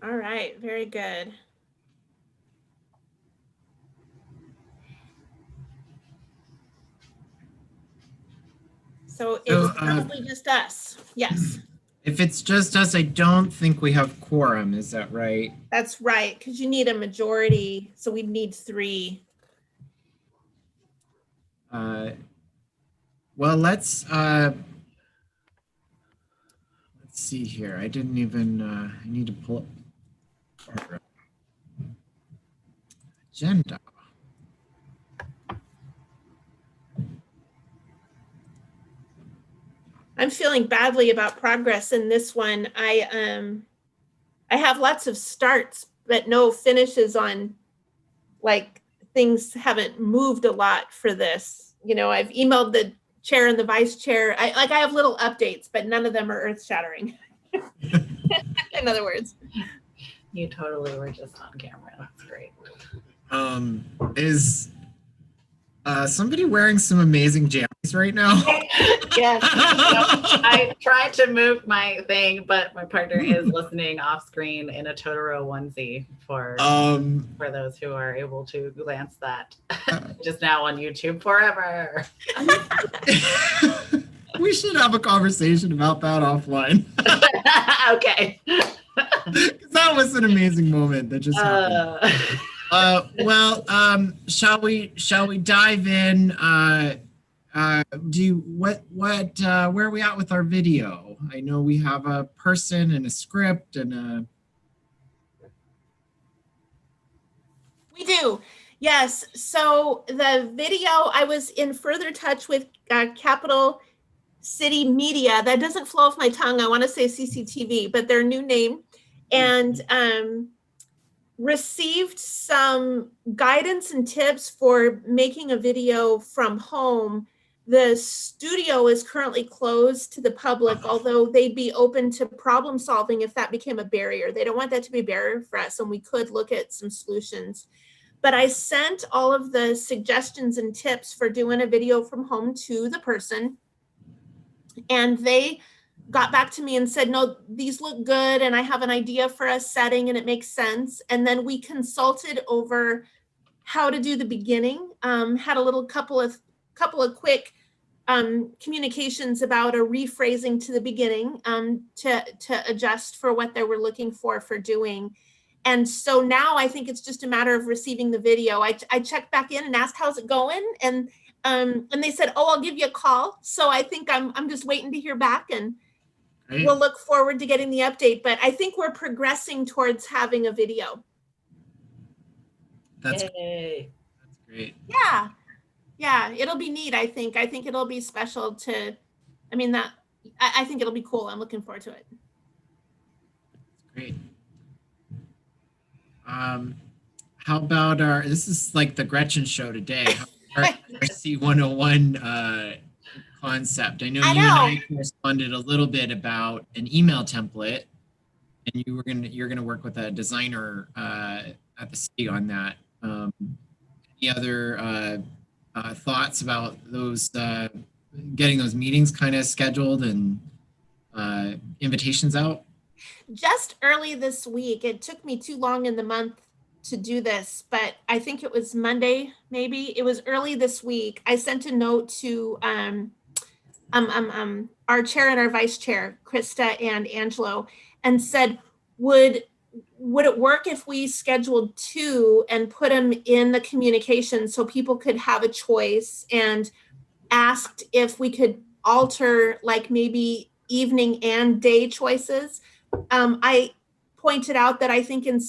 All right, very good. So it's probably just us. Yes. If it's just us, I don't think we have quorum. Is that right? That's right, because you need a majority. So we need 3. Well, let's see here. I didn't even, I need to pull up our agenda. I'm feeling badly about progress in this one. I have lots of starts, but no finishes on, like, things haven't moved a lot for this. You know, I've emailed the chair and the vice chair. I have little updates, but none of them are earth shattering. In other words. You totally were just on camera. That's great. Is somebody wearing some amazing jammies right now? Yes. I tried to move my thing, but my partner is listening off screen in a Totoro onesie for those who are able to glance that. Just now on YouTube forever. We should have a conversation about that offline. Okay. That was an amazing moment that just happened. Well, shall we dive in? Where are we at with our video? I know we have a person and a script and a. We do, yes. So the video, I was in further touch with Capital City Media. That doesn't flow off my tongue. I want to say CCTV, but their new name, and received some guidance and tips for making a video from home. The studio is currently closed to the public, although they'd be open to problem solving if that became a barrier. They don't want that to be a barrier for us, and we could look at some solutions. But I sent all of the suggestions and tips for doing a video from home to the person, and they got back to me and said, no, these look good, and I have an idea for a setting and it makes sense. And then we consulted over how to do the beginning, had a little couple of quick communications about a rephrasing to the beginning to adjust for what they were looking for doing. And so now I think it's just a matter of receiving the video. I checked back in and asked, how's it going? And they said, oh, I'll give you a call. So I think I'm just waiting to hear back, and we'll look forward to getting the update. But I think we're progressing towards having a video. That's great. Yeah, it'll be neat. I think it'll be special to, I think it'll be cool. I'm looking forward to it. Great. How about this is like the Gretchen show today. Our C101 concept. I know you and I corresponded a little bit about an email template, and you're gonna work with a designer at the city on that. Any other thoughts about those getting those meetings kind of scheduled and invitations out? Just early this week. It took me too long in the month to do this, but I think it was Monday, maybe. It was early this week. I sent a note to our chair and our vice chair, Krista and Angelo, and said, would it work if we scheduled 2 and put them in the communication so people could have a choice, and asked if we could alter like maybe evening and day choices. I pointed out that I think in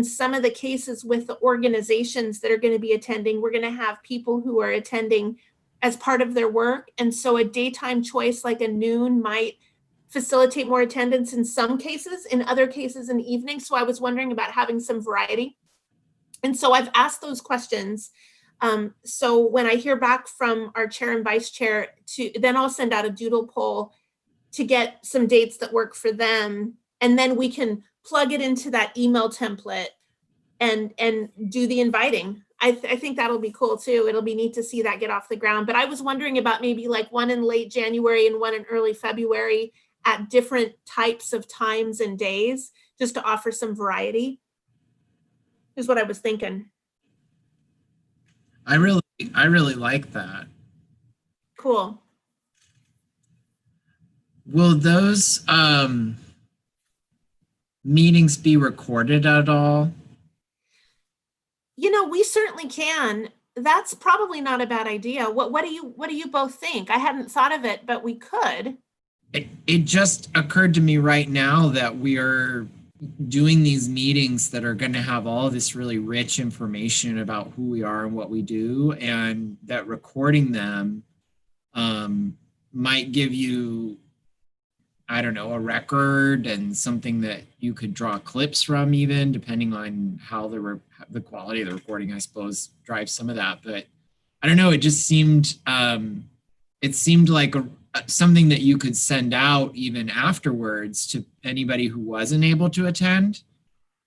some of the cases with the organizations that are going to be attending, we're going to have people who are attending as part of their work. And so a daytime choice like a noon might facilitate more attendance in some cases, in other cases an evening. So I was wondering about having some variety. And so I've asked those questions. So when I hear back from our chair and vice chair, then I'll send out a doodle poll to get some dates that work for them. And then we can plug it into that email template and do the inviting. I think that'll be cool too. It'll be neat to see that get off the ground. But I was wondering about maybe like one in late January and one in early February at different types of times and days, just to offer some variety, is what I was thinking. I really like that. Cool. Will those meetings be recorded at all? You know, we certainly can. That's probably not a bad idea. What do you both think? I hadn't thought of it, but we could. It just occurred to me right now that we are doing these meetings that are going to have all this really rich information about who we are and what we do, and that recording them might give you, I don't know, a record and something that you could draw clips from, even depending on how the quality of the recording, I suppose, drives some of that. But I don't know, it just seemed like something that you could send out even afterwards to anybody who wasn't able to attend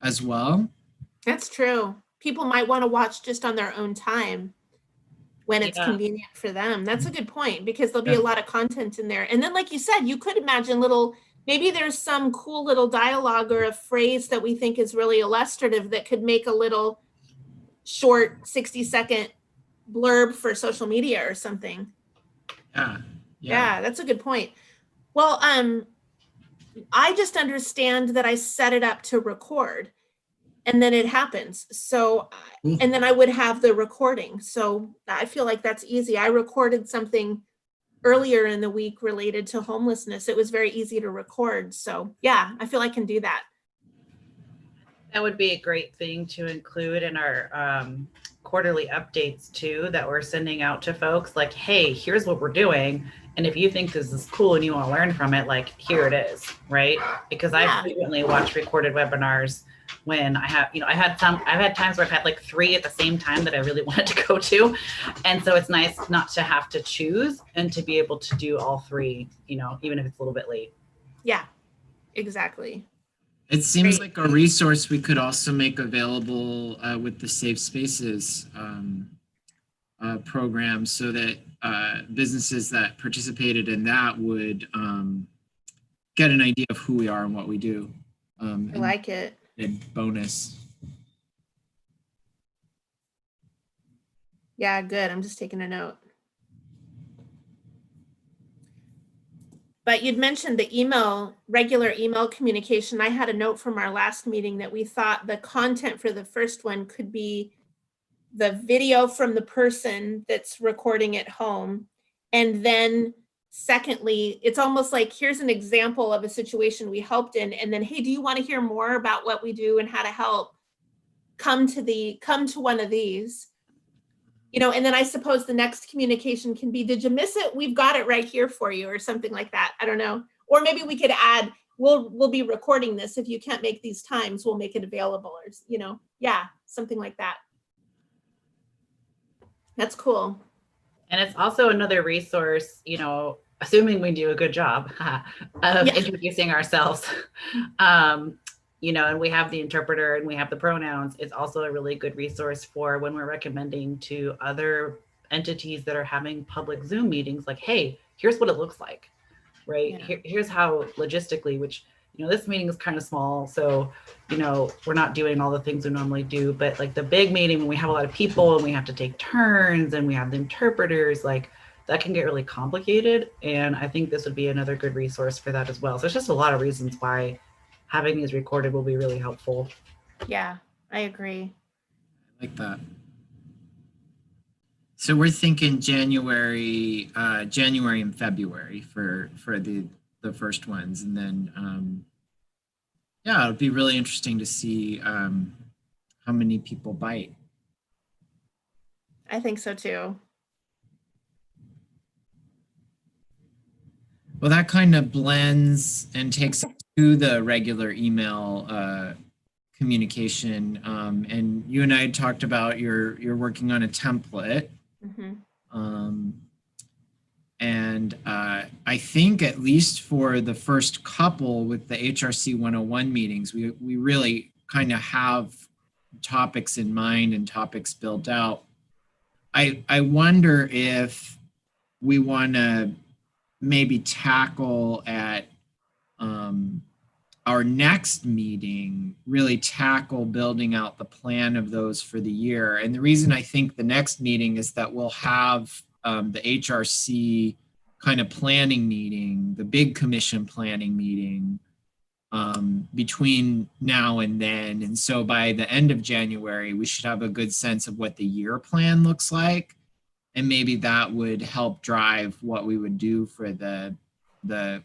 as well. That's true. People might want to watch just on their own time when it's convenient for them. That's a good point, because there'll be a lot of content in there. And then, like you said, you could imagine maybe there's some cool little dialogue or a phrase that we think is really illustrative that could make a little short 60-second blurb for social media or something. Yeah, that's a good point. Well, I just understand that I set it up to record and then it happens. So, and then I would have the recording. So I feel like that's easy. I recorded something earlier in the week related to homelessness. It was very easy to record. So yeah, I feel I can do that. That would be a great thing to include in our quarterly updates too, that we're sending out to folks, like, hey, here's what we're doing. And if you think this is cool and you want to learn from it, like, here it is, right? Because I frequently watch recorded webinars when I've had times where I've had like 3 at the same time that I really wanted to go to. And so it's nice not to have to choose and to be able to do all 3, even if it's a little bit late. Yeah, exactly. It seems like a resource we could also make available with the Safe Spaces program, so that businesses that participated in that would get an idea of who we are and what we do. I like it. And bonus. Yeah, good. I'm just taking a note. But you'd mentioned the regular email communication. I had a note from our last meeting that we thought the content for the first one could be the video from the person that's recording at home. And then secondly, it's almost like, here's an example of a situation we helped in. And then, hey, do you want to hear more about what we do and how to help? Come to one of these. And then I suppose the next communication can be, did you miss it? We've got it right here for you, or something like that. I don't know. Or maybe we could add, we'll be recording this. If you can't make these times, we'll make it available, or, something like that. That's cool. And it's also another resource, assuming we do a good job of introducing ourselves, and we have the interpreter and we have the pronouns. It's also a really good resource for when we're recommending to other entities that are having public Zoom meetings, like, hey, here's what it looks like, right? Yeah. Here's how logistically, which, this meeting is kind of small. So, we're not doing all the things we normally do, but like the big meeting, when we have a lot of people and we have to take turns and we have the interpreters, like that can get really complicated. And I think this would be another good resource for that as well. So there's just a lot of reasons why having these recorded will be really helpful. Yeah, I agree. I like that. So we're thinking January and February for the first ones, and then it'll be really interesting to see how many people bite. I think so too. Well, that kind of blends and takes us to the regular email communication. And you and I talked about you're working on a template. Mm-hmm. And I think at least for the first couple with the HRC 101 meetings, we really kind of have topics in mind and topics built out. I wonder if we want to maybe tackle at our next meeting really tackle building out the plan of those for the year. And the reason I think the next meeting is that we'll have the HRC kind of planning meeting, the big commission planning meeting between now and then. And so by the end of January, we should have a good sense of what the year plan looks like. And maybe that would help drive what we would do for the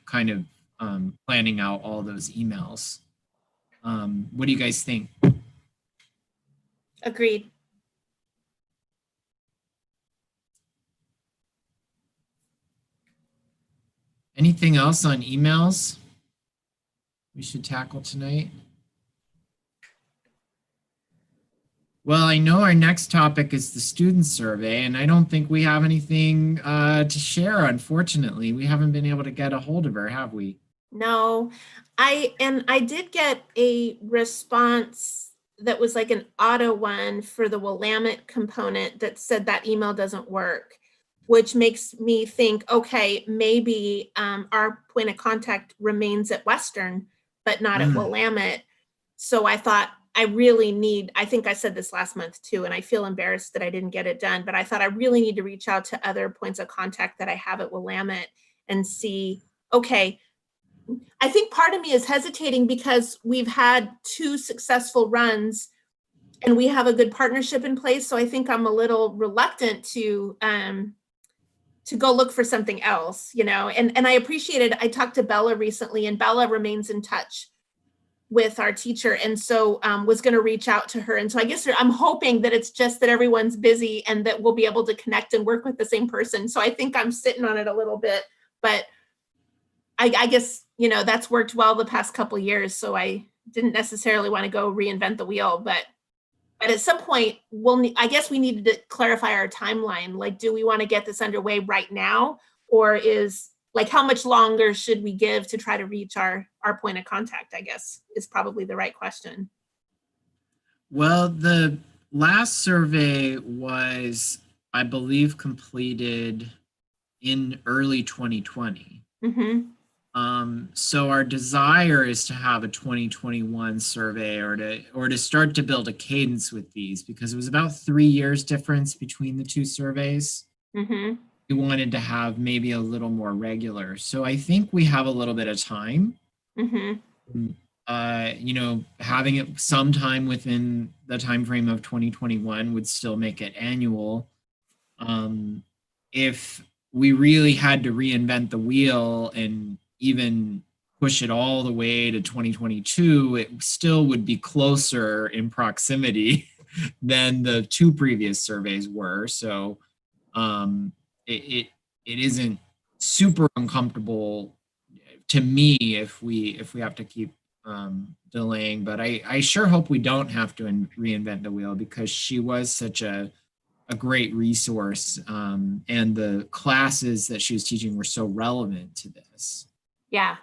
kind of planning out all those emails. What do you guys think? Agreed. Anything else on emails we should tackle tonight? Well, I know our next topic is the student survey, and I don't think we have anything to share, unfortunately. We haven't been able to get a hold of her, have we? No, I did get a response that was like an auto one for the Willamette component that said that email doesn't work, which makes me think, okay, maybe our point of contact remains at Western, but not at Willamette. So I thought, I think I said this last month too, and I feel embarrassed that I didn't get it done, but I thought I really need to reach out to other points of contact that I have at Willamette and see, okay, I think part of me is hesitating because we've had 2 successful runs and we have a good partnership in place. So I think I'm a little reluctant to go look for something else, you know, and I appreciated, I talked to Bella recently, and Bella remains in touch with our teacher, and so was going to reach out to her. And so I guess I'm hoping that it's just that everyone's busy and that we'll be able to connect and work with the same person. So I think I'm sitting on it a little bit, but I guess, you know, that's worked well the past couple of years. So I didn't necessarily want to go reinvent the wheel, but at some point I guess we needed to clarify our timeline. Like, do we want to get this underway right now? Or how much longer should we give to try to reach our point of contact, I guess, is probably the right question. Well, the last survey was, I believe, completed in early 2020. Mm-hmm. So our desire is to have a 2021 survey or to start to build a cadence with these, because it was about 3 years difference between the 2 surveys. Mm-hmm. We wanted to have maybe a little more regular. So I think we have a little bit of time. Mm-hmm. You know, having it sometime within the time frame of 2021 would still make it annual. If we really had to reinvent the wheel and even push it all the way to 2022, it still would be closer in proximity than the 2 previous surveys were. So it isn't super uncomfortable to me if we have to keep delaying, but I sure hope we don't have to reinvent the wheel, because she was such a great resource, and the classes that she was teaching were so relevant to this. Yeah.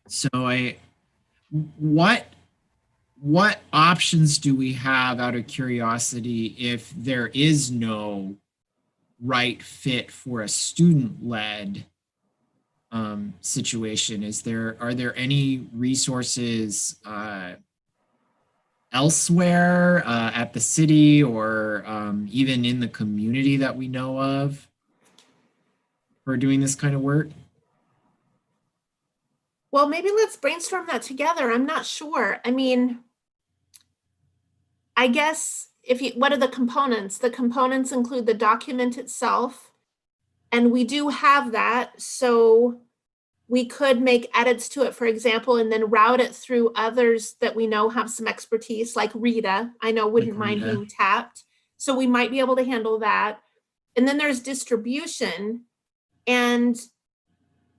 So what options do we have, out of curiosity, if there is no right fit for a student-led situation? Are there any resources elsewhere at the city or even in the community that we know of for doing this kind of work? Well, maybe let's brainstorm that together. I'm not sure. I mean, I guess what are the components? The components include the document itself, and we do have that. So we could make edits to it, for example, and then route it through others that we know have some expertise, like Rita, I know wouldn't mind being tapped. So we might be able to handle that. And then there's distribution. And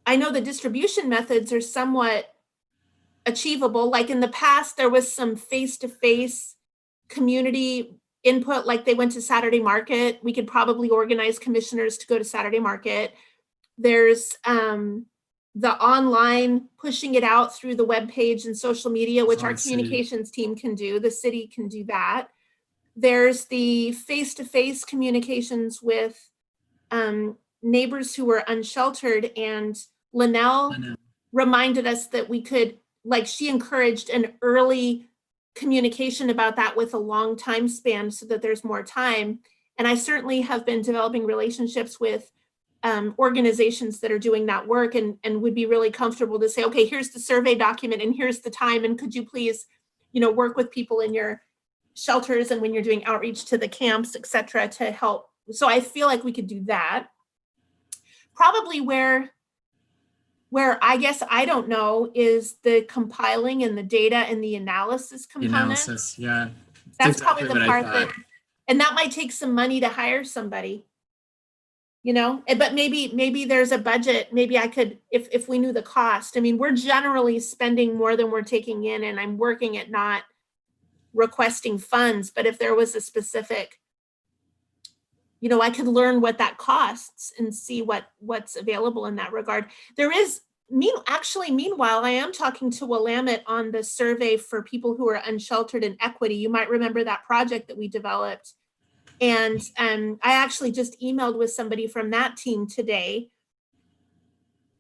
I know the distribution methods are somewhat achievable. Like in the past, there was some face-to-face community input, like they went to Saturday Market. We could probably organize commissioners to go to Saturday Market. There's the online pushing it out through the webpage and social media, which our communications team can do. The city can do that. There's the face-to-face communications with neighbors who are unsheltered, and Linnell reminded us that we could, like, she encouraged an early communication about that with a long time span so that there's more time. And I certainly have been developing relationships with organizations that are doing that work, and would be really comfortable to say, okay, here's the survey document and here's the time, and could you please, work with people in your shelters and when you're doing outreach to the camps, et cetera, to help. So I feel like we could do that. Probably where I guess I don't know is the compiling and the data and the analysis component. Analysis, yeah. That's exactly probably the part that, and that might take some money to hire somebody, but maybe there's a budget. Maybe I could, if we knew the cost. I mean, we're generally spending more than we're taking in, and I'm working at not requesting funds, but if there was a specific, I could learn what that costs and see what's available in that regard. There is, meanwhile, I am talking to Willamette on the survey for people who are unsheltered in equity. You might remember that project that we developed. And I actually just emailed with somebody from that team today.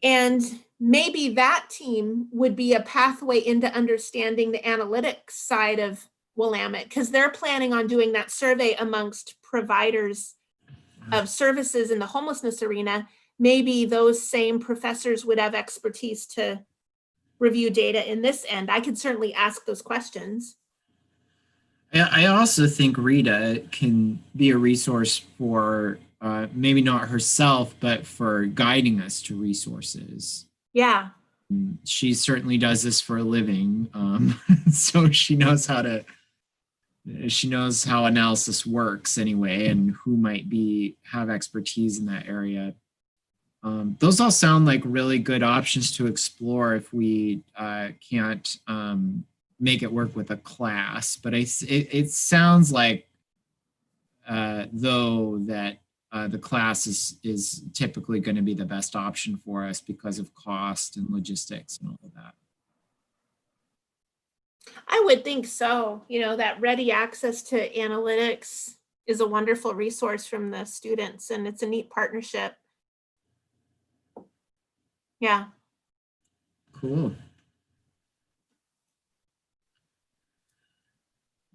And maybe that team would be a pathway into understanding the analytics side of Willamette, because they're planning on doing that survey amongst providers of services in the homelessness arena. Maybe those same professors would have expertise to review data in this end. I could certainly ask those questions. I also think Rita can be a resource for maybe not herself, but for guiding us to resources. Yeah. She certainly does this for a living. So she knows how analysis works anyway, and who might have expertise in that area. Those all sound like really good options to explore if we can't make it work with a class. But it sounds like, though, that the class is typically going to be the best option for us because of cost and logistics and all of that. I would think so. That ready access to analytics is a wonderful resource from the students, and it's a neat partnership. Yeah. Cool.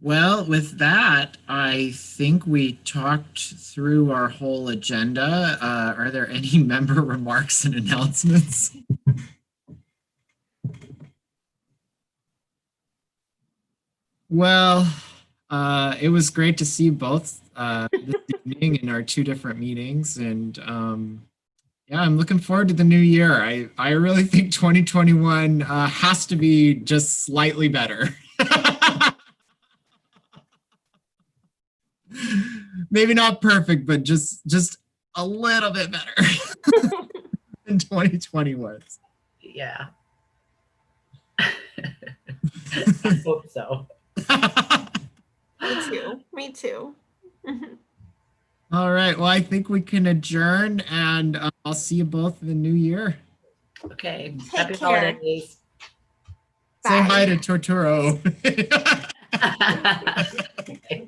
Well, with that, I think we talked through our whole agenda. Are there any member remarks and announcements? Well, it was great to see both this evening in our two different meetings, and yeah, I'm looking forward to the new year. I really think 2021 has to be just slightly better. Maybe not perfect, but just a little bit better than 2020 was. Yeah. I hope so. Me too. All right. Well, I think we can adjourn, and I'll see you both in the new year. Okay. Happy holidays. Say hi to Torturo. Okay.